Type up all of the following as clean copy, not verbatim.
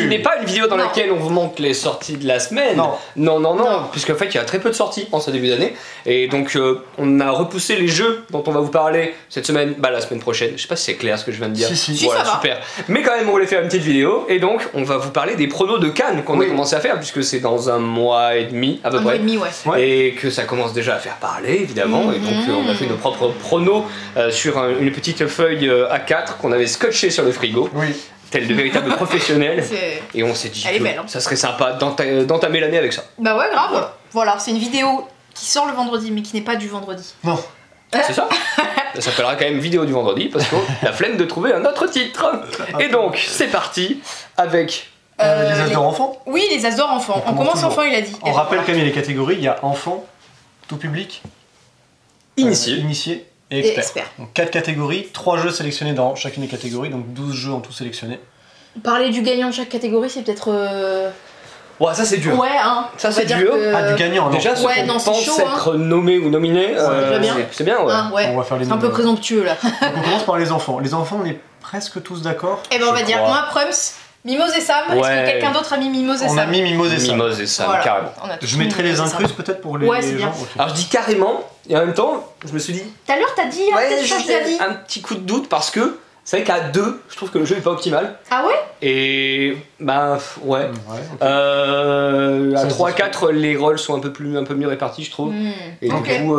n'est pas une vidéo dans laquelle on vous montre les sorties de la semaine. Non. Puisqu'en fait, il y a très peu de sorties en ce début d'année. Et donc, on a repoussé les jeux dont on va vous parler cette semaine, la semaine prochaine. Je sais pas si c'est clair ce que je viens de dire. Si, voilà, ça va. super. Mais quand même, on voulait faire une petite vidéo. Et donc, on va vous parler des pronos de Cannes qu'on a commencé à faire, puisque c'est dans un mois et demi à peu près. Un mois et demi, ouais. Et que ça commence déjà à faire parler, évidemment. Et donc, on a fait nos propres pronos sur une petite feuille A4 qu'on avait scotché sur le frigo. Tel de véritables professionnels. Et on s'est dit que ça serait sympa d'entamer l'année avec ça. Bah ouais, grave. Voilà, c'est une vidéo qui sort le vendredi, mais qui n'est pas du vendredi. Non. C'est ça. Ça s'appellera quand même vidéo du vendredi, parce qu'on a la flemme de trouver un autre titre. Et donc, c'est parti avec... les As d'or enfants. Oui, les As d'or enfants. On commence enfant, il a dit. On rappelle quand même les catégories, il y a enfant, tout public, initié et expert. Donc 4 catégories, 3 jeux sélectionnés dans chacune des catégories, donc 12 jeux en tout sélectionnés. Parler du gagnant de chaque catégorie, c'est peut-être... Ouais, ça c'est dur. Ouais, hein. Ça c'est dur. Ah, du gagnant, déjà, ceux qui pensent être nommés ou nominés, c'est bien, ouais. On va faire les c'est un peu présomptueux là. Donc on commence par les enfants. Les enfants, on est presque tous d'accord. Eh ben on va dire, moi, Prums, Mimose et Sam. Est-ce que quelqu'un d'autre a mis Mimose et Sam? On a mis Mimose et Sam. Mimose et Sam, voilà. carrément. Je mettrai les incruses peut-être pour les gens. Alors je dis carrément, et en même temps, je me suis dit... Tout à l'heure, t'as dit, peut-être changer d'avis. Un petit coup de doute parce que c'est vrai qu'à 2, je trouve que le jeu est pas optimal. Ah ouais? Et ouais. À 3-4, les rôles sont un peu mieux répartis, je trouve. Et du coup,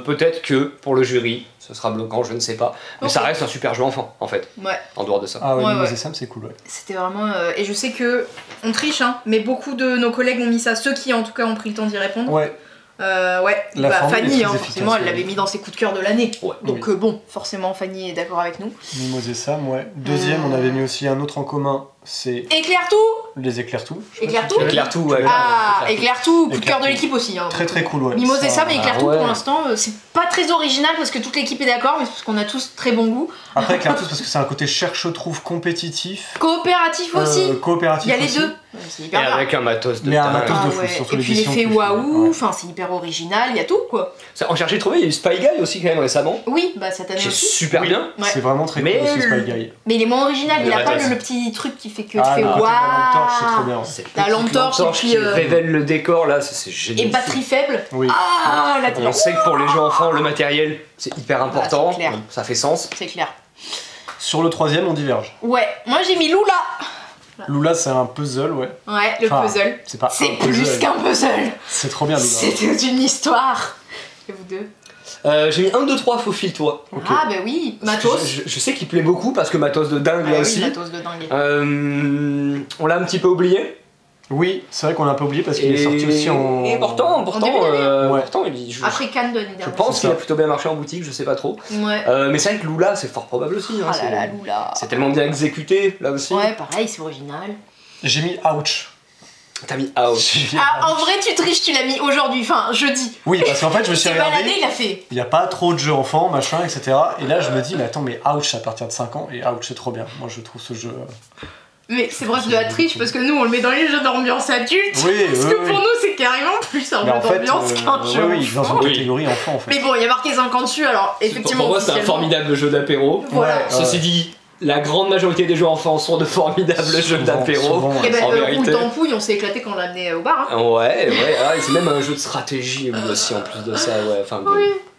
peut-être que pour le jury, ce sera bloquant, je ne sais pas. Mais ça reste un super jeu enfant, en fait. Ouais. En dehors de ça. Ah ouais, Mimose et Sam, c'est cool, ouais. C'était vraiment... Et je sais que on triche, hein, mais beaucoup de nos collègues ont mis ça. Ceux qui, en tout cas, ont pris le temps d'y répondre. Ouais. Fanny, forcément, elle l'avait mis dans ses coups de cœur de l'année. Donc bon, forcément, Fanny est d'accord avec nous. Mimose et Sam, ouais. Deuxième, on avait mis aussi un autre en commun, c'est... Éclair-tout. Les Éclair-tout. Éclair-tout. Éclair-tout, ouais. Ah, Éclair-tout, coup de cœur de l'équipe aussi. Hein. Très cool, ouais. Mimose et Sam et Éclair-tout pour l'instant, c'est pas très original parce que toute l'équipe est d'accord, mais parce qu'on a tous très bon goût. Après, Éclair-tout, parce que c'est un côté cherche-trouve compétitif. Coopératif aussi. Coopératif. Il y a les deux. C'est hyper bien. Avec un matos de fou, surtout et puis l'effet waouh, enfin c'est hyper original, il y a tout quoi. On cherchait à trouver, il y a eu Spy Guy aussi quand même récemment. Oui, bah cette année aussi. C'est super bien. C'est vraiment très cool aussi Spy Guy. Mais il est moins original, il a pas le petit truc qui fait que tu fais waouh. La lampe torche, c'est trop bien. La lampe torche qui révèle le décor là, c'est génial. Et batterie faible. Oui. Ah, on sait que pour les jeux enfants, le matériel c'est hyper important, ça fait sens. C'est clair. Sur le troisième, on diverge. Ouais, moi j'ai mis Lula. Lula, c'est un puzzle, ouais. Ouais, le puzzle. C'est plus qu'un puzzle. C'est trop bien, Lula. C'est une histoire. Et vous deux? J'ai mis 1, 2, 3, faufile-toi. Ah, bah oui, Matos. Je sais qu'il plaît beaucoup parce que Matos de dingue là aussi. Matos de dingue. On l'a un petit peu oublié. Oui, c'est vrai qu'on l'a un peu oublié parce qu'il est sorti aussi en. Et pourtant, après Cannes de l'année dernière. Je pense qu'il a plutôt bien marché en boutique, je sais pas trop. Ouais. Mais c'est vrai que Lula, c'est fort probable aussi. Ah là là, Lula. C'est tellement bien exécuté là aussi. Ouais, pareil, c'est original. J'ai mis Ouch. T'as mis Ouch. Ah, en vrai, tu triches, tu l'as mis aujourd'hui, enfin jeudi. Oui, parce qu'en fait, je me suis regardé. Baladé, il a fait. Il n'y a pas trop de jeux enfants, machin, etc. Et là, je me dis, mais attends, mais Ouch à partir de 5 ans, et Ouch c'est trop bien. Moi, je trouve ce jeu. Mais c'est vrai de la triche parce que nous on le met dans les jeux d'ambiance adulte. Oui, parce que pour nous c'est carrément plus un jeu d'ambiance qu'un jeu. Oui, dans une catégorie enfant en fait. Mais bon, il y a marqué 50 dessus alors effectivement. Pour moi, c'est un formidable jeu d'apéro. Voilà. Ceci dit, la grande majorité des jeux enfants sont de formidables jeux d'apéro. Et ben, Roule Tampouille, on s'est éclaté quand on l'a amené au bar. Hein. Ouais, c'est même un jeu de stratégie aussi en plus de ça. Ouais. Enfin,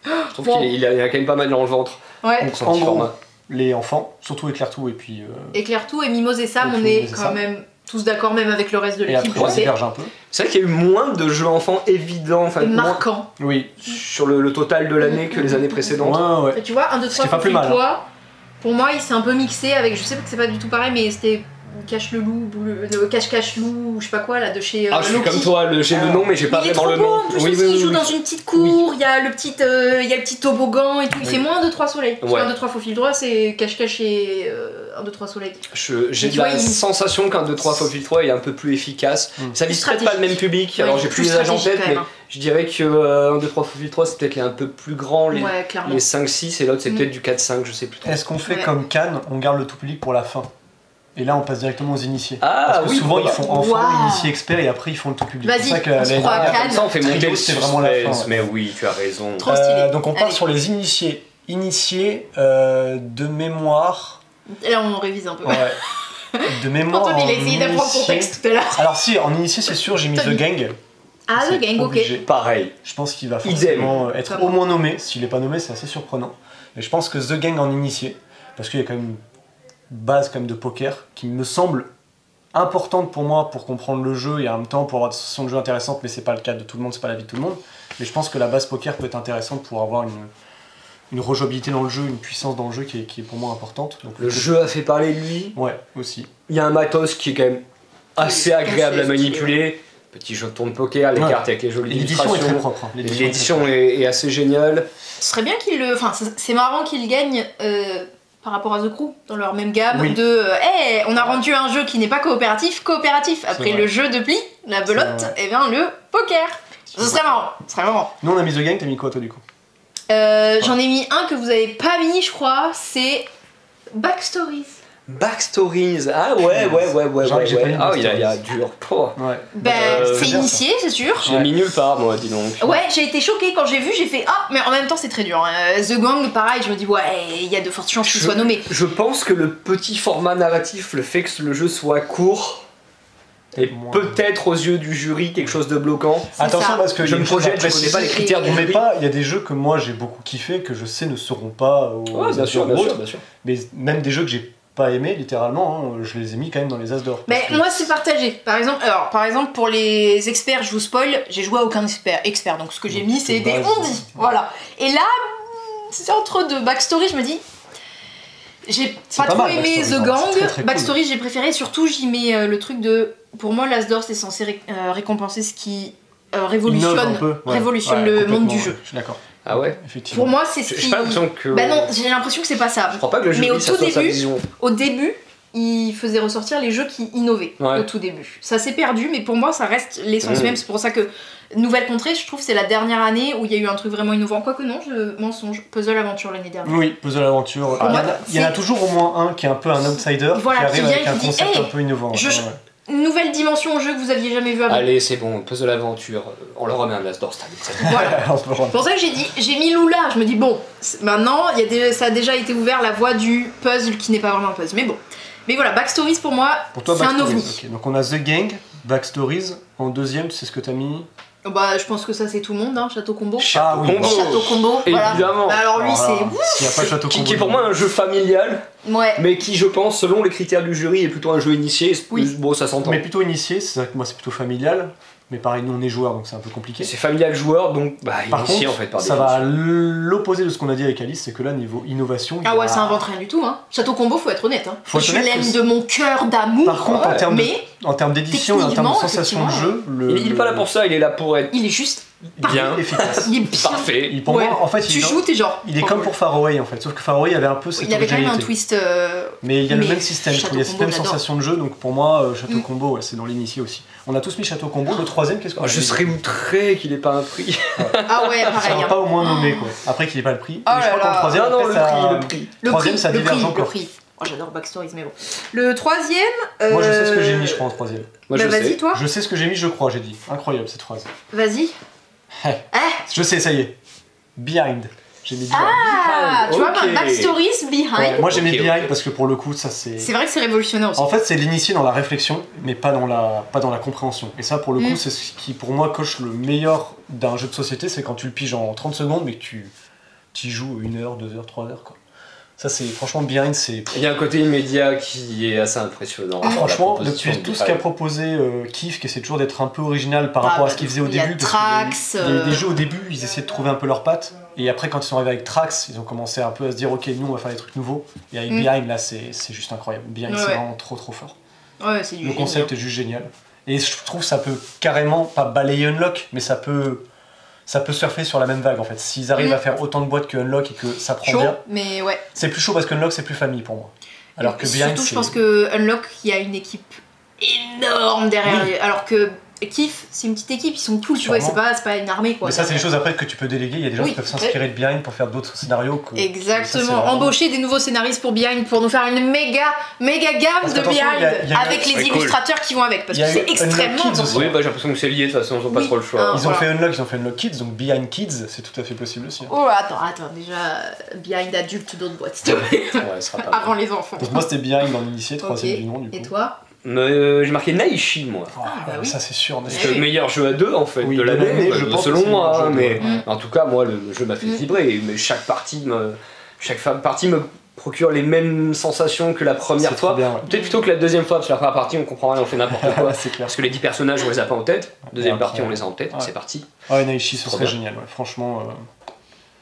je trouve qu'il a quand même pas mal dans le ventre. Ouais. En gros, les enfants, surtout Éclair-tout et puis... Éclair-tout et Mimose et Sam, on est quand même tous d'accord même avec le reste de l'équipe. Et après, on diverge un peu. C'est vrai qu'il y a eu moins de jeux enfants évidents, marquants. Oui. Sur le total de l'année que les années précédentes. Ouais. Tu vois, 1, 2, 3, toi. Pour moi, il s'est un peu mixé avec, je sais que c'est pas du tout pareil, mais c'était Cache le loup, Cache-Cache-loup, ou je sais pas quoi là, de chez. Je suis comme toi, j'ai le nom, mais j'ai pas vraiment le nom. En plus, il joue dans une petite cour, il y a le petit toboggan et tout. Il fait moins 1, 2, 3 soleil. 1, 2, 3 faufile droit, c'est Cache-Cache et 1, 2, 3 soleil. J'ai la sensation qu'un 2, 3 faufile 3 est un peu plus efficace. Ça vise peut-être pas le même public, alors j'ai plus les âges en tête, mais je dirais que 1, 2, 3 faufile 3 c'est peut-être les un peu plus grands, les 5, 6, et l'autre c'est peut-être du 4, 5, je sais plus trop. Est-ce qu'on fait comme Cannes, on garde le tout public pour la fin? Et là, on passe directement aux initiés. Parce que souvent, ils font enfants, initiés, experts, et après, ils font le tout public. Vas-y, on se croit à Cannes. Ça, on fait monter le c'est vraiment la fin. Mais oui, tu as raison. Trop stylé. Donc, on part sur les initiés. Initiés de mémoire. Et là, on révise un peu. Ouais. De mémoire. Antoine, il a essayé d'apprendre son texte tout à l'heure. Alors, si, en initié, c'est sûr, j'ai mis The Gang. Ah, The Gang, ok. Pareil. Je pense qu'il va forcément être au moins nommé. S'il n'est pas nommé, c'est assez surprenant. Mais je pense que The Gang en initié, parce qu'il y a quand même une base quand même de poker qui me semble importante pour moi pour comprendre le jeu et en même temps pour avoir des sessions de jeu intéressantes, mais c'est pas le cas de tout le monde, c'est pas la vie de tout le monde. Mais je pense que la base poker peut être intéressante pour avoir une rejouabilité dans le jeu, une puissance dans le jeu qui est pour moi importante. Donc, le jeu a fait parler de lui. Ouais, aussi. Il y a un matos qui est quand même assez agréable à manipuler. Petit jeu de tour de poker, les cartes avec les jolies illustrations. L'édition est très propre. L'édition est assez géniale. Ce serait bien qu'il le... Enfin, c'est marrant qu'il gagne par rapport à The Crew, dans leur même gamme, hey, on a rendu un jeu qui n'est pas coopératif. Après le jeu de pli, la belote, et bien le poker. Ce serait marrant. Nous on a mis The Gang, t'as mis quoi toi du coup? J'en ai mis un que vous avez pas mis, je crois, c'est Backstories. Backstories, ah ouais. Ah, il y a dur. Oh. Ouais. C'est initié, c'est sûr. Je l'ai mis nulle part, moi, dis donc. Ouais, j'ai été choquée quand j'ai vu, j'ai fait ah, mais en même temps c'est très dur. Hein. The Gang, pareil, je me dis ouais, il y a de fortes chances qu'il soit nommé. Je pense que le petit format narratif, le fait que le jeu soit court, et peut-être aux yeux du jury quelque chose de bloquant. Attention parce que je me projette, je connais pas les critères du jury. Il y a des jeux que moi j'ai beaucoup kiffé, que je sais ne seront pas aux bien sûr. Mais même des jeux que j'ai pas aimé littéralement, hein, je les ai mis quand même dans les as d'or. Mais moi c'est partagé. Par exemple pour les experts, je vous spoil, j'ai joué à aucun expert, donc ce que j'ai mis c'est des ondis. Voilà. Et là, c'est entre deux. Backstory, je me dis, j'ai pas trop aimé The Gang. Backstory cool. J'ai préféré, surtout j'y mets le truc de, pour moi l'as d'or c'est censé récompenser ce qui révolutionne le monde du jeu. Je suis d'accord. Ah ouais, effectivement. Pour moi, c'est ce qui... J'ai pas l'impression que... Bah non, j'ai l'impression que c'est pas ça. Je crois pas que le jeu mais vision. Au début, il faisait ressortir les jeux qui innovaient au tout début. Ça s'est perdu, mais pour moi, ça reste l'essence même. C'est pour ça que Nouvelle Contrée, je trouve, c'est la dernière année où il y a eu un truc vraiment innovant. Quoique non, mensonge. Puzzle Aventure l'année dernière. Oui, Puzzle Aventure. Il y en a toujours au moins un qui est un peu un outsider, qui arrive avec un concept un peu innovant. Nouvelle dimension au jeu que vous aviez jamais vu avant. Allez, c'est bon, Puzzle Aventure, on leur remet un as d'or cette année. Voilà. C'est pour ça que j'ai mis Lula. Je me dis bon, maintenant ça a déjà été ouvert la voie du puzzle qui n'est pas vraiment un puzzle. Mais voilà, Backstories pour moi, c'est un ovni. Okay. Donc on a The Gang, Backstories. En deuxième, tu sais ce que t'as mis? Bah, je pense que ça c'est tout le monde, hein, Château Combo. Château Combo, évidemment. Voilà. Alors lui, c'est. Il n'y a pas Château Combo. Qui est pour moi un jeu familial, mais qui, je pense, selon les critères du jury, est plutôt un jeu initié. Bon, ça s'entend. Mais plutôt initié, c'est vrai que moi c'est plutôt familial. Mais pareil, nous on est joueurs donc c'est un peu compliqué. C'est familial joueur donc initié contre, en fait par ça va à l'opposé de ce qu'on a dit avec Alice, c'est que là niveau innovation. Ah ouais, ça invente rien du tout. Hein. Château Combo, faut être honnête. Hein. Je l'aime de mon cœur d'amour. Par contre, en termes d'édition et en termes de sensation de jeu, il est pas là pour ça, il est là pour être. Il est juste bien efficace. Il est bien. Parfait. Pour moi, en fait, tu joues, t'es genre. Il est comme pour Faraway en fait, sauf que Faraway avait un peu cette originalité. Il avait quand même un twist. Mais il y a le même système, il y a cette même sensation de jeu, donc pour moi, Château Combo, c'est dans l'initié aussi. On a tous mis Château Combo. Le troisième, qu'est-ce qu'on a? Je serais outré qu'il ait pas un prix. Ah ouais, pareil. Pas au moins nommé quoi. Après qu'il ait pas le prix. Mais je crois qu'en troisième, le prix. Le troisième, ça diverge encore. Oh, j'adore Backstories, mais bon. Le troisième. Moi, je sais ce que j'ai mis, je crois, en troisième. Vas-y, toi. Je sais ce que j'ai mis, je crois, j'ai dit. Incroyable cette phrase. Vas-y. Je sais, ça y est. Behind. J'ai mis Behind. Ah, tu vois, Backstories, Behind. Moi, j'ai mis Behind parce que pour le coup, ça c'est. C'est vrai que c'est révolutionnaire aussi. En fait, c'est l'initié dans la réflexion, mais pas dans la compréhension. Et ça, pour le coup, c'est ce qui, pour moi, coche le meilleur d'un jeu de société, c'est quand tu le piges en 30 secondes, mais que tu y joues 1 heure, 2 heures, 3 heures, quoi. Ça, c'est franchement Behind, c'est. Il y a un côté immédiat qui est assez impressionnant. Franchement, depuis tout ce qu'a proposé Kif, qui essaie toujours d'être un peu original par rapport à ce qu'il faisait au début. Trax. Il y a des jeux au début, ils essaient de trouver un peu leurs pattes. Et après, quand ils sont arrivés avec Trax, ils ont commencé un peu à se dire, ok, nous on va faire des trucs nouveaux. Et avec Behind, là, c'est juste incroyable. Behind, c'est vraiment trop fort. Ouais, c'est du Le concept est juste génial. Et je trouve que ça peut carrément, pas balayer Unlock, mais ça peut surfer sur la même vague en fait. S'ils arrivent à faire autant de boîtes que Unlock et que ça prend chaud, bien. Mais ouais. C'est plus chaud parce que Unlock c'est plus famille pour moi. Alors que Behind, surtout, je pense que Unlock, il y a une équipe énorme derrière. Alors que kiffent, c'est une petite équipe, ils sont cool, tu vois, c'est pas une armée quoi. Mais ça, c'est des choses après que tu peux déléguer, il y a des gens qui peuvent s'inspirer de Behind pour faire d'autres scénarios. Exactement, embaucher des nouveaux scénaristes pour Behind pour nous faire une méga gamme de Behind avec les illustrateurs qui vont avec, parce que c'est extrêmement important. Oui, j'ai l'impression que c'est lié, de toute façon, ils ont pas trop le choix. Ils ont fait Unlock Kids, donc Behind Kids, c'est tout à fait possible aussi. Oh, attends, déjà, Behind adulte d'autres boîtes, s'il te plaît. Avant les enfants. Donc moi, c'était Behind en initié, 3ème du nom, du coup. Et toi? J'ai marqué Naishi, moi. Ça, c'est sûr. C'est le meilleur jeu à 2 en fait de l'année, selon moi. Mais en tout cas, moi, le jeu m'a fait vibrer. Mais chaque partie me procure les mêmes sensations que la première fois. Peut-être plutôt que la deuxième fois, parce que la première partie, on comprend rien, on fait n'importe quoi. Parce que les 10 personnages, on les a pas en tête. Deuxième partie, on les a en tête. C'est parti. Ouais, Naishi, ce serait génial. Franchement.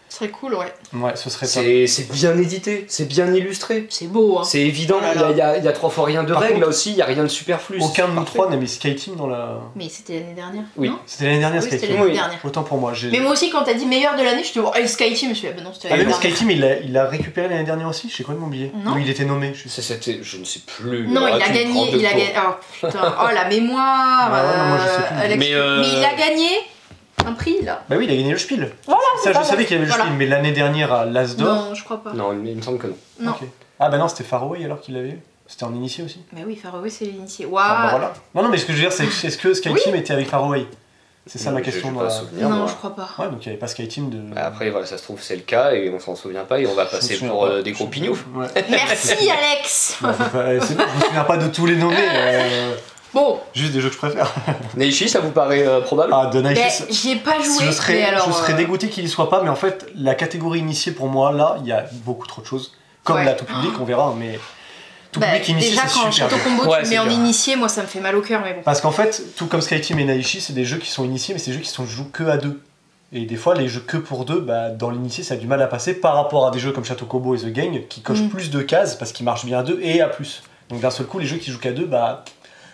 Ce serait cool, ouais. Ouais, ce serait ça. C'est bien édité, c'est bien illustré. C'est beau, hein. C'est évident, il y a 3 fois rien de règle, là aussi, il y a rien de superflu. Aucun de nous 3 n'a mis Skyteam dans la... Mais c'était l'année dernière. Oui. C'était l'année dernière, Skyteam. Oui. Autant pour moi. Mais moi aussi, quand t'as dit meilleur de l'année, je te dis, oh, Skyteam, je suis là, non, c'était l'année dernière. Skyteam, il a récupéré l'année dernière aussi, j'ai complètement oublié. Oui, il était nommé. Je ne sais plus. Non, il a gagné, Oh putain, oh la mémoire. Moi je sais plus. Mais il a gagné un prix là. Bah oui, il a gagné le Spiel. Voilà, ça je savais qu'il avait le Spiel, mais l'année dernière à l'Asdor. Non, je crois pas. Non, il me semble que non. Non. Okay. Ah bah non, c'était Faroe alors qu'il l'avait eu. C'était en initié aussi. Mais oui, Faroe c'est l'initié. Waouh. Ah bah voilà. Non, mais ce que je veux dire, c'est est-ce que Skyteam était avec Faroe? C'est ça ma question. Non, je crois pas. Ouais, donc il n'y avait pas Skyteam de. Après, voilà, ça se trouve, c'est le cas et on s'en souvient pas et on va passer pour des gros pignoufs. Ouais. Merci Alex. C'est bon, je me souviens pas de tous les nommés. Bon. Juste des jeux que je préfère. Naishi, ça vous paraît probable? Ah, de Naishi. J'y ai pas joué. Je serais dégoûté qu'il y soit pas, mais en fait, la catégorie initiée pour moi, là, il y a beaucoup trop de choses. Comme la tout public, on verra, mais. Tout public initié, déjà, c'est quand super. Château Combo, tu mets en initié, moi ça me fait mal au cœur, mais bon. Parce qu'en fait, tout comme Skyteam et Naishi, c'est des jeux qui sont initiés, mais c'est des jeux qui sont joués que à 2. Et des fois, les jeux que pour 2, dans l'initié, ça a du mal à passer par rapport à des jeux comme Château Combo et The Gang qui cochent plus de cases parce qu'ils marchent bien à 2 et à plus. Donc d'un seul coup, les jeux qui jouent qu'à 2,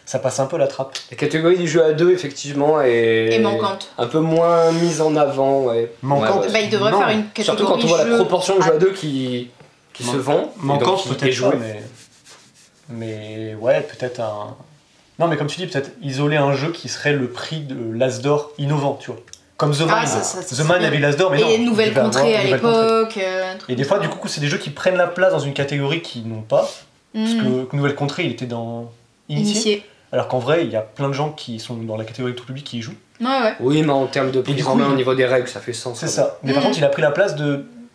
ça passe un peu la trappe. La catégorie du jeu à 2, effectivement, est manquante. Un peu moins mise en avant. Manquante. Il devrait faire une catégorie. Surtout quand on voit la proportion de jeu à 2 qui se vend. Manquante peut-être pas, mais ouais, peut-être un... Non, mais comme tu dis, peut-être isoler un jeu qui serait le prix de l'Asdor innovant, tu vois. Comme The Mine. The Mine avait l'Asdor, mais non. Et Nouvelle Contrée à l'époque. Et des fois, du coup, c'est des jeux qui prennent la place dans une catégorie qu'ils n'ont pas. Parce que Nouvelle Contrée, il était dans Initié. Alors qu'en vrai, il y a plein de gens qui sont dans la catégorie tout public qui y jouent. Ouais. Oui, mais en termes de prise en main au niveau des règles, ça fait sens. C'est ça. Mais par contre, il a pris la place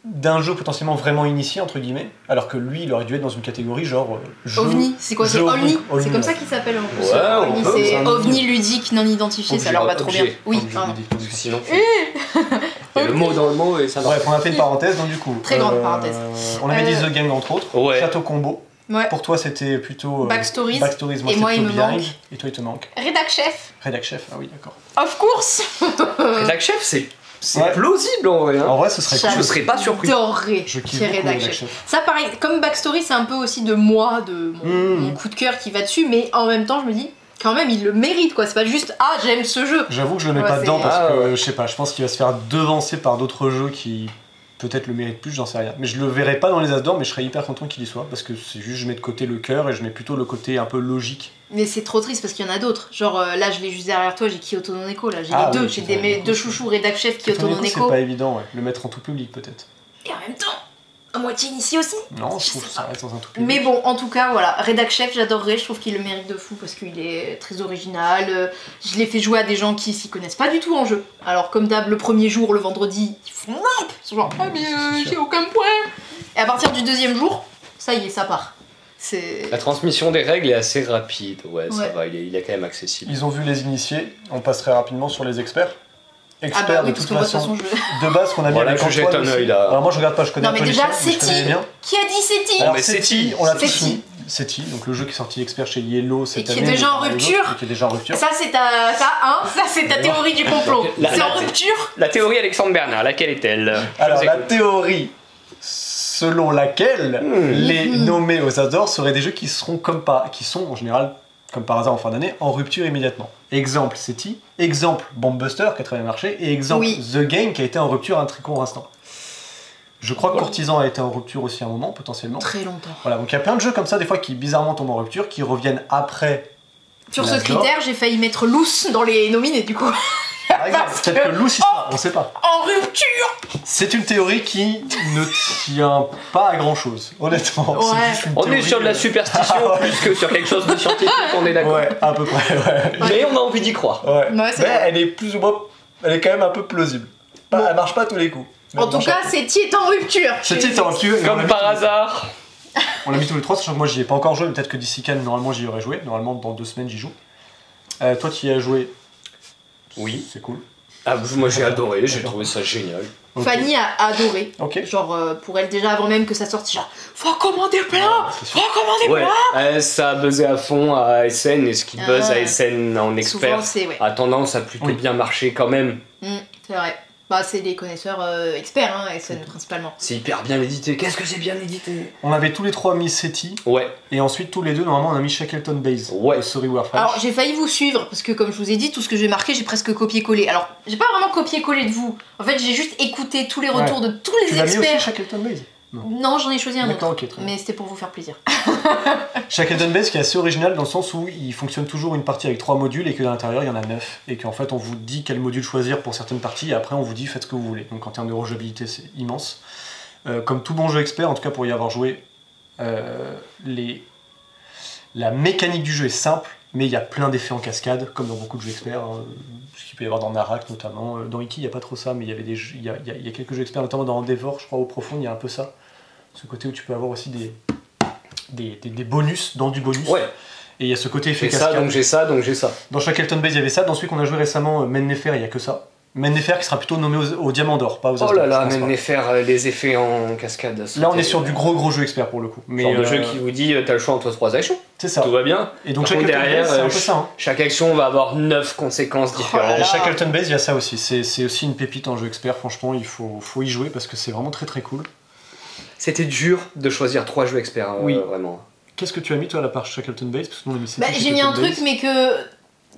d'un jeu potentiellement vraiment initié, entre guillemets, alors que lui, il aurait dû être dans une catégorie genre... OVNI, c'est quoi? C'est OVNI. C'est comme ça qu'il s'appelle en plus. OVNI, c'est OVNI ludique non identifié, ça leur va trop bien. Oui, pardon. Sinon, il y a le mot dans le mot et ça marche. Bref, on a fait une parenthèse, donc du coup... Très grande parenthèse. On avait dit The Gang entre autres, Château Combo. Ouais. Pour toi, c'était plutôt Backstories. Moi, et moi, il me manque. Et toi, il te manque. Rédac Chef. Rédac Chef, ah oui, d'accord. Of course. Rédac Chef, c'est plausible en vrai. En vrai, ce serait cool. Je serais pas surpris. J'adorais Rédac Chef. Ça, pareil, comme Backstory, c'est un peu aussi de moi, de mon coup de cœur qui va dessus, mais en même temps, je me dis, quand même, il le mérite, quoi. C'est pas juste, j'aime ce jeu. J'avoue que je le mets pas dedans parce que, je sais pas, je pense qu'il va se faire devancer par d'autres jeux qui peut-être le méritent plus, j'en sais rien. Mais je le verrai pas dans les As d'or, mais je serais hyper content qu'il y soit parce que c'est juste, je mets de côté le cœur et je mets plutôt le côté un peu logique. Mais c'est trop triste parce qu'il y en a d'autres. Genre là, je l'ai juste derrière toi, j'ai Kyoto no Neko, là. J'ai les deux, j'ai mes deux chouchous, Rédac Chef, Kyoto no Neko. C'est pas évident, le mettre en tout public peut-être. Et en même temps, à moitié initié aussi. Non, je trouve que ça reste dans un tout public. Mais bon, en tout cas, voilà, Rédac Chef, j'adorerais, je trouve qu'il le mérite de fou parce qu'il est très original. Je l'ai fait jouer à des gens qui s'y connaissent pas du tout en jeu. Alors, comme d'hab, le premier jour, le vendredi, ils font nimp. Ils sont genre, mais j'ai aucun point. Et à partir du deuxième jour, ça y est, ça part. La transmission des règles est assez rapide, ça va, il est quand même accessible. Ils ont vu les initiés, on passe très rapidement sur les experts. Experts oui, de toute façon, de base qu'on a mis avec Antoine. Jette un œil là. Alors moi je regarde pas, je connais un peu les chiens, mais je connais bien. Qui a dit Seti? Alors Seti, on l'a tous mis. Seti, donc le jeu qui est sorti expert chez Yellow cette année. Et qui est déjà en rupture. Ça c'est ta théorie du complot. C'est en rupture. La théorie Alexandre Bernard, laquelle est-elle? Alors la théorie selon laquelle les nommés aux As d'or seraient des jeux qui sont en général, comme par hasard en fin d'année, en rupture immédiatement. Exemple Seti, exemple Bombbuster qui a très bien marché, et exemple The Game qui a été en rupture un très court instant. Je crois que Courtisan a été en rupture aussi à un moment, potentiellement. Très longtemps. Voilà, donc il y a plein de jeux comme ça, des fois, qui bizarrement tombent en rupture, qui reviennent après Sur ce critère, j'ai failli mettre Loose dans les nominés du coup. Peut-être que Loose, on sait pas. En rupture. C'est une théorie qui ne tient pas à grand chose, honnêtement. Ouais. On est sur de la superstition plus que sur quelque chose de scientifique, on est d'accord. Ouais, à peu près, ouais. Mais on a envie d'y croire. Ouais. Mais elle est plus ou moins. Elle est quand même un peu plausible. Elle marche pas à tous les coups. En tout cas, Seti est en rupture. Seti est en rupture. Comme par hasard. On l'a mis tous les trois, sachant que moi j'y ai pas encore joué, mais peut-être que d'ici Cannes, normalement j'y aurais joué. Normalement, dans 2 semaines, j'y joue. Toi, tu y as joué. Oui. C'est cool. Ah, moi j'ai adoré, j'ai trouvé ça génial. Okay. Fanny a adoré. Okay. Genre, pour elle, déjà avant même que ça sorte, genre, faut commander plein. Faut commander plein. Ça a buzzé à fond à ASN, et ce qui buzz à ASN en expert a tendance à plutôt bien marcher quand même. C'est vrai. Bah, c'est des connaisseurs experts, hein, ASN principalement. C'est hyper bien édité. Qu'est-ce que c'est bien édité? On avait tous les 3 mis Seti. Ouais. Et ensuite, tous les 2, normalement, on a mis Shackleton Base. Ouais. Sorry Warfare. Alors, j'ai failli vous suivre, parce que comme je vous ai dit, tout ce que j'ai marqué, j'ai presque copié-collé. Alors, j'ai pas vraiment copié-collé de vous. En fait, j'ai juste écouté tous les retours de tous les experts. Tu l'as mis aussi Shackleton Base? Non, j'en ai choisi un autre. Okay, mais c'était pour vous faire plaisir. Shackleton Base qui est assez original dans le sens où il fonctionne toujours une partie avec 3 modules et que à l'intérieur il y en a 9 et qu'en fait on vous dit quel module choisir pour certaines parties et après on vous dit faites ce que vous voulez. Donc en termes de rejouabilité c'est immense. Comme tout bon jeu expert, en tout cas pour y avoir joué, la mécanique du jeu est simple mais il y a plein d'effets en cascade comme dans beaucoup de jeux experts. Ce qu'il peut y avoir dans Narak notamment. Dans Iki il n'y a pas trop ça mais il y avait il y a quelques jeux experts notamment dans Endeavor je crois au profond il y a un peu ça. Ce côté où tu peux avoir aussi des bonus dans du bonus. Ouais. Et il y a ce côté effet cascade. J'ai ça, donc j'ai ça. Dans Shackleton Base, il y avait ça. Dans celui qu'on a joué récemment, Mennefer, il n'y a que ça. Mennefer qui sera plutôt nommé au Diamant d'Or, pas aux Astros. Oh là là, Mennefer, les effets en cascade. Là, on est sur du gros jeu expert pour le coup. Mais genre de jeu qui vous dit, t'as le choix entre 3 actions. C'est ça. Tout va bien. Et donc Shackleton Base, c'est un peu ça. Hein. Chaque action va avoir 9 conséquences différentes. Shackleton Base, il y a ça aussi. C'est aussi une pépite en jeu expert. Franchement, il faut y jouer parce que c'est vraiment très cool. C'était dur de choisir 3 jeux experts, vraiment. Qu'est-ce que tu as mis toi à la part Shackleton Base? Parce que nous, on a mis j'ai mis un truc mais que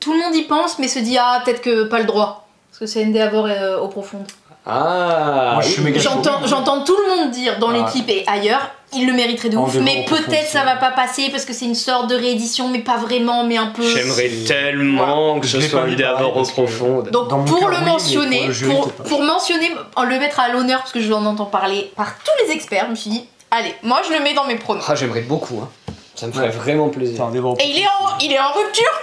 tout le monde y pense mais se dit peut-être que pas le droit. Parce que c'est Endeavor au profond. Ah, moi, je suis méga j'entends tout le monde dire dans l'équipe et ailleurs, il le mériterait de ouf, mais peut-être ça va pas passer parce que c'est une sorte de réédition, mais pas vraiment, mais un peu. J'aimerais tellement que ce soit Endeavor au profond. Donc pour le mentionner, pour mentionner, le mettre à l'honneur parce que je l'en entends parler par tous les experts, je me suis dit, allez, moi je le mets dans mes pronos. Ah, j'aimerais beaucoup, hein. Ça me ferait vraiment plaisir. Et il est en rupture.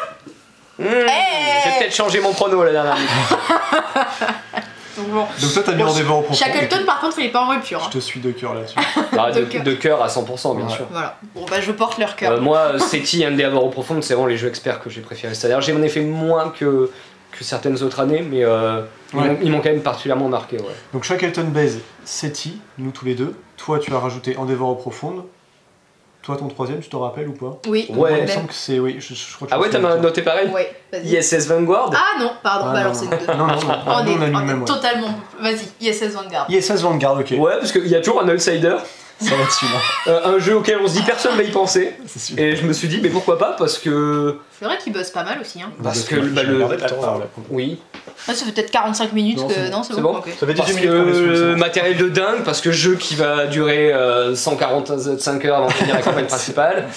J'ai peut-être changé mon prono la dernière minute. Donc toi t'as mis Endeavor au profond. Shackleton par contre il est pas en rupture. Je te suis de cœur là-dessus. De cœur à 100% bien sûr. Voilà. Bon bah je porte leur cœur. Moi Seti, Endeavor au profond, c'est vraiment les jeux experts que j'ai préférés. C'est-à-dire j'ai en effet moins que certaines autres années, mais ils m'ont quand même particulièrement marqué. Ouais. Donc Shackleton Base, Seti, nous tous les deux. Toi tu as rajouté Endeavor au profond. Toi, ton troisième, tu te rappelles ou pas? Oui. Ouais. Il me semble que c'est. Oui, je crois que ah ouais, t'as noté pareil? Ouais, vas-y. ISS Vanguard? Ah non, pardon, bah alors c'est deux. Non, on est totalement. Vas-y, ISS Vanguard. ISS Vanguard, ok. Ouais, parce qu'il y a toujours un outsider. Ça va dessus, là. Un jeu auquel on se dit personne va y penser. Et je me suis dit, mais pourquoi pas? Parce que. C'est vrai qu'il buzz pas mal aussi. Hein. Parce que oui. Ah, ça fait peut-être 45 minutes que. Non, c'est bon. Okay. Ça fait 18 minutes. Matériel de dingue, parce que jeu qui va durer 145 heures avant de finir la campagne principale.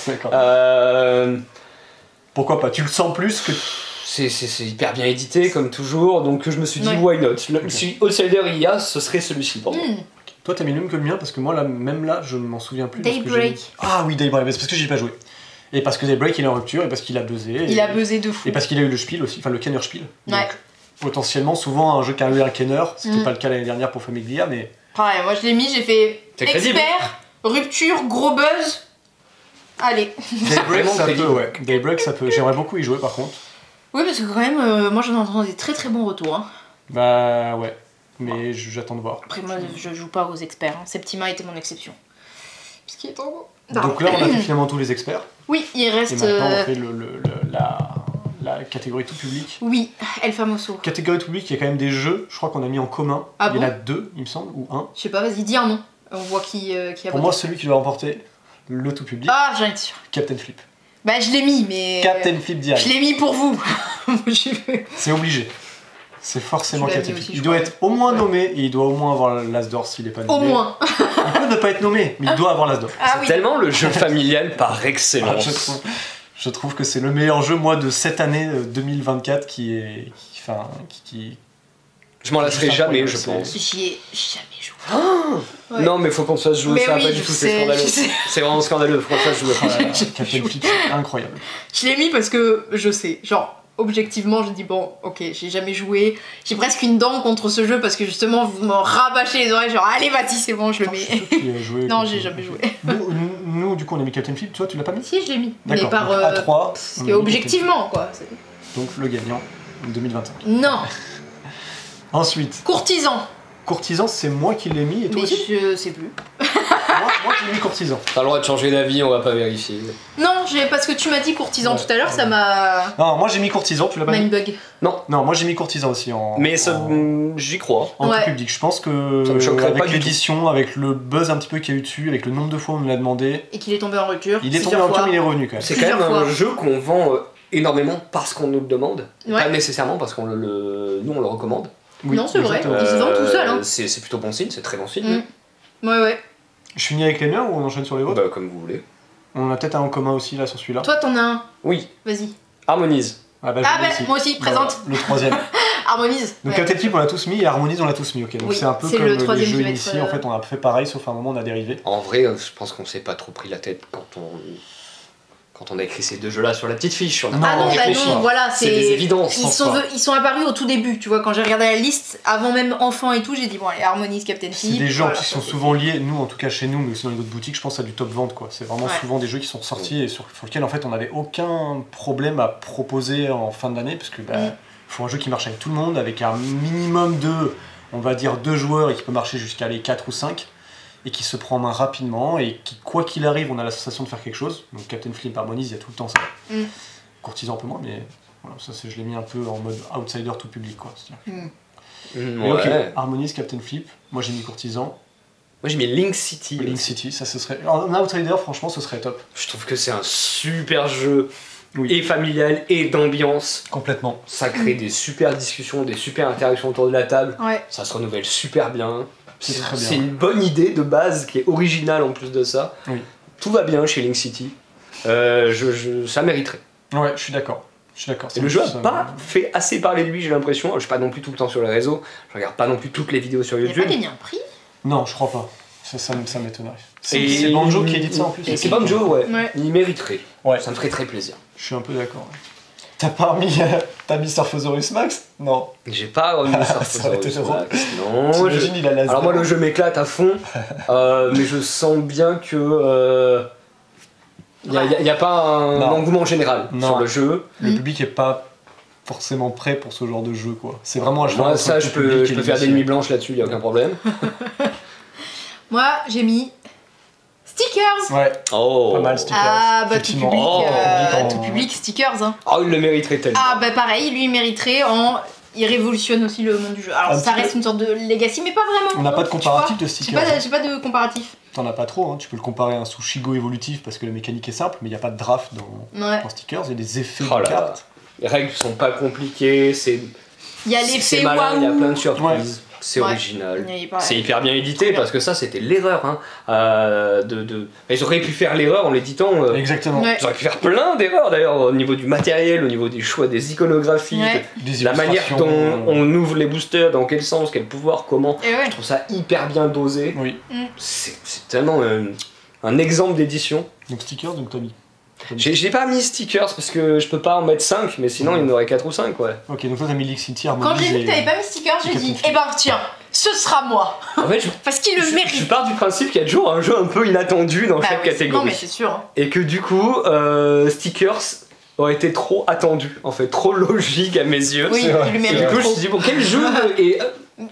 Pourquoi pas? Tu le sens plus que. C'est hyper bien édité, comme toujours, donc je me suis dit, why not? Si Outsider il y a, ce serait celui-ci pour moi. Toi, t'as mis le même que le mien parce que moi, là, même là, je m'en souviens plus. Daybreak. Ah oui, Daybreak, c'est parce que j'y ai pas joué. Et parce que Daybreak, il est en rupture, et parce qu'il a buzzé. Il a buzzé de fou. Et parce qu'il a eu le Spiel aussi, enfin le Kenner Spiel. Ouais. Donc, potentiellement, souvent, un jeu qui a eu un Kenner, c'était pas le cas l'année dernière pour Famiglia, mais. Pareil, moi je l'ai mis, j'ai fait expert, rupture, gros buzz. Allez. Daybreak, ça peut, ouais. Daybreak, ça peut. J'aimerais beaucoup y jouer par contre. Oui, parce que quand même, moi j'en entends des très bons retours. Hein. Bah ouais. Mais j'attends de voir. Après, moi, je joue pas aux experts. Hein. Septima était mon exception. Puisqu'il est en haut. Donc là, on a fait finalement tous les experts. Oui, il reste. Et maintenant, on fait la catégorie tout public. Oui, El Famoso. Catégorie tout public, il y a quand même des jeux, je crois qu'on a mis en commun. Ah il y en a 2, il me semble, ou 1. Je sais pas, vas-y, dis un nom. On voit qui a Pour moi, celui qui doit remporter le tout public. Ah, j'en étais sûre. Captain Flip. Bah, je l'ai mis, mais. Captain Flip direct. Je l'ai mis pour vous. C'est obligé. C'est forcément Captain Flip. Il doit crois. être au moins nommé et il doit au moins avoir l'As d'or s'il est pas nommé. Au moins. Il peut ne pas être nommé, mais il doit avoir l'As d'or. Ah, c'est tellement le jeu familial par excellence. Je trouve que c'est le meilleur jeu, moi, de cette année 2024 qui Je m'en lasserai jamais, je pense. J'y ai jamais joué. Oh ouais. Non, mais faut qu'on se fasse jouer, ça va pas du tout, c'est scandaleux. C'est vraiment scandaleux, faut qu'on se fasse jouer. Captain Flip, c'est incroyable. Je l'ai mis parce que je sais, genre, objectivement, je dis bon, ok, j'ai jamais joué, j'ai presque une dent contre ce jeu parce que justement, vous me rabâchez les oreilles, genre, allez, vas-y, c'est bon, je le mets. Non, j'ai jamais joué. Nous, du coup, on a mis Captain Flip, toi, tu l'as pas mis? Si, je l'ai mis. Mais par à 3. Parce que objectivement, quoi. Donc, le gagnant, 2025. Non. Ensuite. Courtisan, c'est moi qui l'ai mis et toi aussi? Je sais plus. moi j'ai mis Courtisan. T'as le droit de changer d'avis, on va pas vérifier. Non, parce que tu m'as dit Courtisan tout à l'heure, ça m'a... Non, moi j'ai mis Courtisan, tu l'as pas mis? Mindbug. Non, moi j'ai mis Courtisan aussi en... Mais j'y crois. En tout public, je pense que ça me choquerait avec pas l'édition, avec le buzz un petit peu qu'il y a eu dessus, avec le nombre de fois où on me l'a demandé... Et qu'il est tombé en rupture. Il est tombé en rupture, mais il est revenu quand même. C'est quand même un jeu qu'on vend énormément parce qu'on nous le demande, pas nécessairement parce qu'on nous on le recommande. Oui, non, c'est vrai, ils se vendent tout seuls. Hein. C'est plutôt bon signe, c'est très bon signe. Ouais. Je finis avec les miens ou on enchaîne sur les autres? Bah, comme vous voulez. On a peut-être un en commun aussi là sur celui-là. Toi, t'en as un? Oui. Vas-y. Harmonise. Moi aussi, présente. Le troisième. Harmonise. Donc Captain Flip on l'a tous mis et Harmonise on l'a tous mis, ok. Donc c'est un peu comme les jeux initiés, en fait on a fait pareil sauf à un moment on a dérivé. En vrai, je pense qu'on s'est pas trop pris la tête quand on a écrit ces deux jeux là sur la petite fiche. On a non, voilà, c'est des évidences. Ils sont apparus au tout début, tu vois, quand j'ai regardé la liste, avant même enfant et tout, j'ai dit bon allez, Harmonise, Captain Flip. C'est des jeux qui sont souvent liés, nous en tout cas chez nous, mais aussi dans les autres boutiques, je pense à du top vente quoi. C'est vraiment souvent des jeux qui sont sortis et sur lesquels en fait on n'avait aucun problème à proposer en fin d'année, parce que faut un jeu qui marche avec tout le monde, avec un minimum de, on va dire 2 joueurs et qui peut marcher jusqu'à les 4 ou 5. Et qui se prend en main rapidement et qui, quoi qu'il arrive, on a la sensation de faire quelque chose. Donc Captain Flip, Harmonise, il y a tout le temps ça. Courtisan un peu moins, mais voilà, ça je l'ai mis un peu en mode outsider tout public quoi. Ok, Harmonise, Captain Flip, moi j'ai mis Courtisan. Moi j'ai mis Link City. Link City, ça ce serait... En outsider, franchement, ce serait top. Je trouve que c'est un super jeu, et familial, et d'ambiance. Complètement. Ça crée des super discussions, des super interactions autour de la table. Ça se renouvelle super bien. C'est une bonne idée de base qui est originale en plus de ça. Tout va bien chez Link City. Ça mériterait. Ouais, je suis d'accord. Et le jeu a pas fait assez parler de lui, j'ai l'impression. Je suis pas non plus tout le temps sur les réseaux. Je regarde pas non plus toutes les vidéos sur YouTube. Il a pas gagné un prix? Non, je crois pas. Ça m'étonnerait. C'est Banjo qui édite ça en plus. C'est Banjo, ouais. Il mériterait. Ça me ferait très plaisir. Je suis un peu d'accord. T'as mis Surfosaurus Max? Non. J'ai pas remis Surfosaurus Max. Non. Alors moi le jeu m'éclate à fond, mais je sens bien que y a pas un engouement général sur le jeu. Le public est pas forcément prêt pour ce genre de jeu quoi. C'est vraiment un jeu. Moi ça je peux faire des nuits blanches là-dessus, y a aucun problème. Moi j'ai mis Stickers. Ouais. Pas mal Stickers. Ah bah tout public Stickers hein. Il le mériterait tellement. Ah bah pareil, lui il mériterait il révolutionne aussi le monde du jeu. Alors ça reste une sorte de legacy mais pas vraiment. On n'a pas de comparatif de Stickers. J'ai pas de comparatif. T'en as pas trop, hein. Tu peux le comparer à un Sushigo évolutif parce que la mécanique est simple, mais il n'y a pas de draft dans Stickers, il y a des effets de cartes. Les règles sont pas compliquées, il y a l'effet malin, il y a plein de surprises. C'est original, c'est hyper bien édité parce que ça c'était l'erreur. Ils auraient pu faire l'erreur en l'éditant. Exactement. Ils auraient pu faire plein d'erreurs d'ailleurs au niveau du matériel, au niveau des choix des iconographies, la manière dont on ouvre les boosters, dans quel sens, quel pouvoir, comment. Je trouve ça hyper bien dosé. C'est tellement un exemple d'édition. Donc Stickers, donc Tommy. J'ai pas mis Stickers parce que je peux pas en mettre 5, mais sinon il y en aurait 4 ou 5 Ok, donc toi t'as mis Link City, Harmonise. Quand j'ai vu que t'avais pas mis Stickers, j'ai dit tiens, ce sera moi. En fait, parce qu'il le mérite. Je pars du principe qu'il y a toujours un jeu un peu inattendu dans chaque catégorie. Non mais c'est sûr. Et que du coup, Stickers aurait été trop attendu, en fait, trop logique à mes yeux. Oui, il le mérite. Et du coup, je me suis dit quel jeu est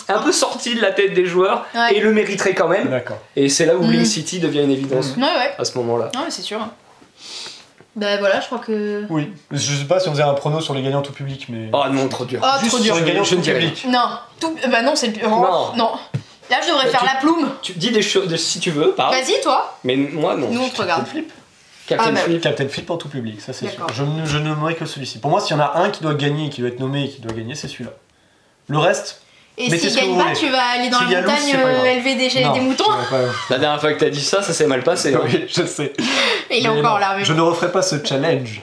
un peu sorti de la tête des joueurs et le mériterait quand même. D'accord. Et c'est là où Link City devient une évidence à ce moment-là. Non mais c'est sûr. Bah voilà, je crois que... Oui, je sais pas si on faisait un prono sur les gagnants tout public, mais... Oh non, trop dur. Trop dur. Sur les gagnants tout public. Non, bah non, c'est... Non. Là, je devrais faire la plume. Tu dis des choses si tu veux, parle. Vas-y, toi. Mais moi, non. Nous, on te regarde. Captain Flip en tout public, ça c'est sûr. Je ne nommerai que celui-ci. Pour moi, s'il y en a un qui doit gagner, qui doit être nommé et qui doit gagner, c'est celui-là. Le reste... Et s'il gagne pas, tu vas aller dans la montagne élever des moutons. La dernière fois que t'as dit ça s'est mal passé. Oui, je sais. Et il est encore là. Je ne referai pas ce challenge.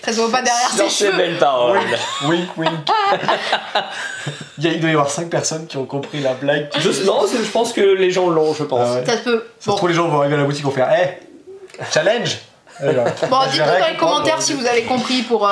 Ça se voit pas derrière ses cheveux. belles paroles. Oui. Il doit y avoir 5 personnes qui ont compris la blague. Non, je pense que les gens l'ont, je pense. Ça se peut. Ça se trouve, les gens vont arriver à la boutique et vont faire challenge. Bon, dites-nous dans les commentaires si vous avez compris pour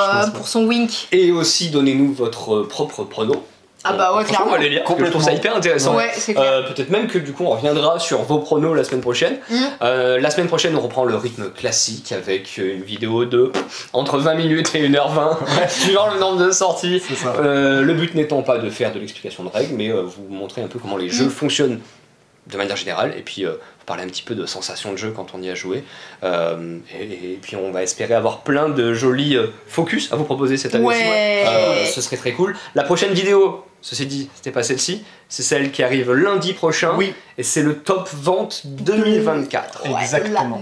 son wink. Et aussi, donnez-nous votre propre prono. Ah bah ouais, clairement. On va les lire, parce que je trouve ça hyper intéressant. Ouais, c'est clair. Peut-être même que du coup on reviendra sur vos pronos la semaine prochaine. La semaine prochaine on reprend le rythme classique avec une vidéo de entre 20 minutes et 1h20, suivant le nombre de sorties. Le but n'étant pas de faire de l'explication de règles, mais vous montrer un peu comment les jeux fonctionnent de manière générale, et puis parler un petit peu de sensations de jeu quand on y a joué. Et puis on va espérer avoir plein de jolis focus à vous proposer cette année. Ce serait très cool. La prochaine vidéo, ceci dit, c'était pas celle-ci, c'est celle qui arrive lundi prochain. Oui. Et c'est le top vente 2024. Exactement.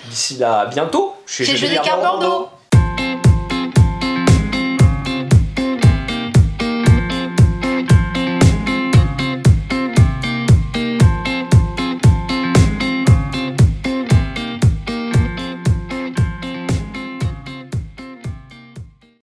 D'ici là, à bientôt. Chez Jeux des Cartes Bordeaux.